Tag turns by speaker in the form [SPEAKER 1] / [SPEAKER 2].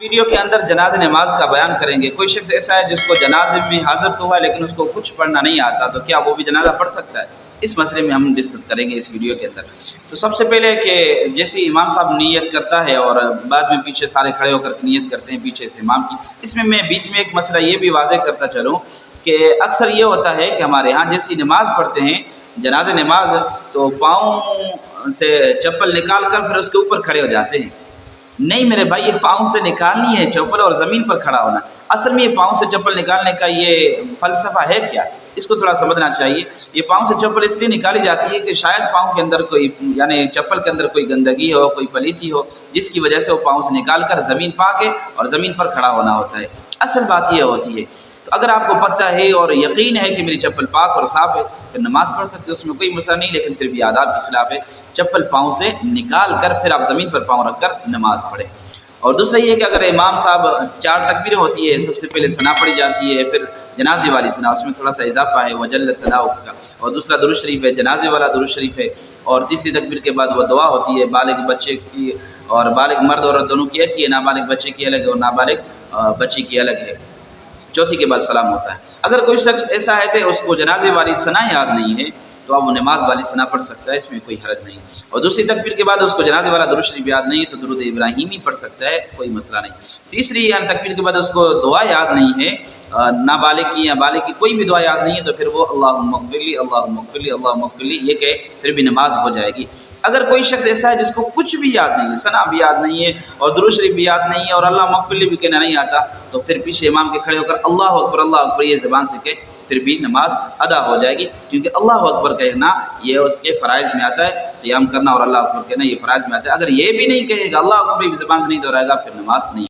[SPEAKER 1] Video کے اندر جناز نماز کا بیان کریں گے۔ کوئی شخص ایسا ہے جس کو جنازے میں حاضر تو ہوا لیکن اس کو کچھ پڑھنا نہیں آتا، تو کیا وہ بھی جنازہ پڑھ سکتا ہے؟ اس مسئلے میں ہم ڈسکس کریں گے اس ویڈیو کے اندر۔ تو سب سے پہلے کہ جیسے امام صاحب نیت کرتا ہے اور بعد میں پیچھے سارے کھڑے ہو کر نیت کرتے ہیں پیچھے سے امام کی، اس میں بیچ میں ایک مسئلہ یہ بھی واضح کرتا چلوں کہ اکثر یہ ہوتا ہے کہ ہمارے ہاں جیسی نماز پڑھتے ہیں جنازہ نماز، تو پاؤں سے چپل نکال کر پھر اس کے اوپر کھڑے ہو جاتے ہیں۔ نہیں میرے بھائی، یہ پاؤں سے نکالنی ہے چپل اور زمین پر کھڑا ہونا۔ اصل میں یہ پاؤں سے چپل نکالنے کا یہ فلسفہ ہے کیا، اس کو تھوڑا سمجھنا چاہیے۔ یہ پاؤں سے چپل اس لیے نکالی جاتی ہے کہ شاید پاؤں کے اندر کوئی یعنی چپل کے اندر کوئی گندگی ہو، کوئی پلیتی ہو، جس کی وجہ سے وہ پاؤں سے نکال کر زمین پا کے اور زمین پر کھڑا ہونا ہوتا ہے۔ اصل بات یہ ہوتی ہے۔ تو اگر آپ کو پتہ ہے اور یقین ہے کہ میری چپل پاک اور صاف ہے، پھر نماز پڑھ سکتے، اس میں کوئی مسئلہ نہیں، لیکن پھر بھی آداب کے خلاف ہے۔ چپل پاؤں سے نکال کر پھر آپ زمین پر پاؤں رکھ کر نماز پڑھیں۔ اور دوسرا یہ ہے کہ اگر امام صاحب 4 تکبیریں ہوتی ہے، سب سے پہلے ثنا پڑھی جاتی ہے، پھر جنازے والی ثنا، اس میں تھوڑا سا اضافہ ہے وجل ثناؤک کا، اور دوسرا درود شریف ہے، جنازے والا درود شریف ہے، اور تیسری تکبیر کے بعد وہ دعا ہوتی ہے بالغ بچے کی، اور بالغ مرد اور عورت دونوں کی ایک ہی ہے، نابالغ بچے کی الگ ہے اور نابالغ بچی کی الگ ہے۔ چوتھی کے بعد سلام ہوتا ہے۔ اگر کوئی شخص ایسا ہے کہ اس کو جنازے والی ثنا یاد نہیں ہے تو اب وہ نماز والی ثنا پڑھ سکتا ہے، اس میں کوئی حرج نہیں۔ اور دوسری تکبیر کے بعد اس کو جنازے والا درود شریف یاد نہیں ہے تو درود ابراہیمی پڑھ سکتا ہے، کوئی مسئلہ نہیں۔ تیسری تکبیر کے بعد اس کو دعا یاد نہیں ہے، نابالغ کی یا بالغ کی کوئی بھی دعا یاد نہیں ہے، تو پھر وہ اللہم اغفر لی اللہم اغفر لی اللہم اغفر لی یہ کہے، پھر بھی نماز ہو جائے گی۔ اگر کوئی شخص ایسا ہے جس کو کچھ بھی یاد نہیں ہے، ثنا بھی یاد نہیں ہے اور درود شریف بھی یاد نہیں ہے اور اللہ مغفر لی بھی کہنا نہیں آتا، تو پھر پیچھے امام کے کھڑے ہو کر اللہ اکبر یہ زبان سے کہے، پھر بھی نماز ادا ہو جائے گی، کیونکہ اللہ اکبر کہنا یہ اس کے فرائض میں آتا ہے، قیام کرنا اور اللہ اکبر کہنا یہ فرائض میں آتا ہے۔ اگر یہ بھی نہیں کہے گا، اللہ اکبر بھی زبان سے نہیں دہرائے گا، پھر نماز نہیں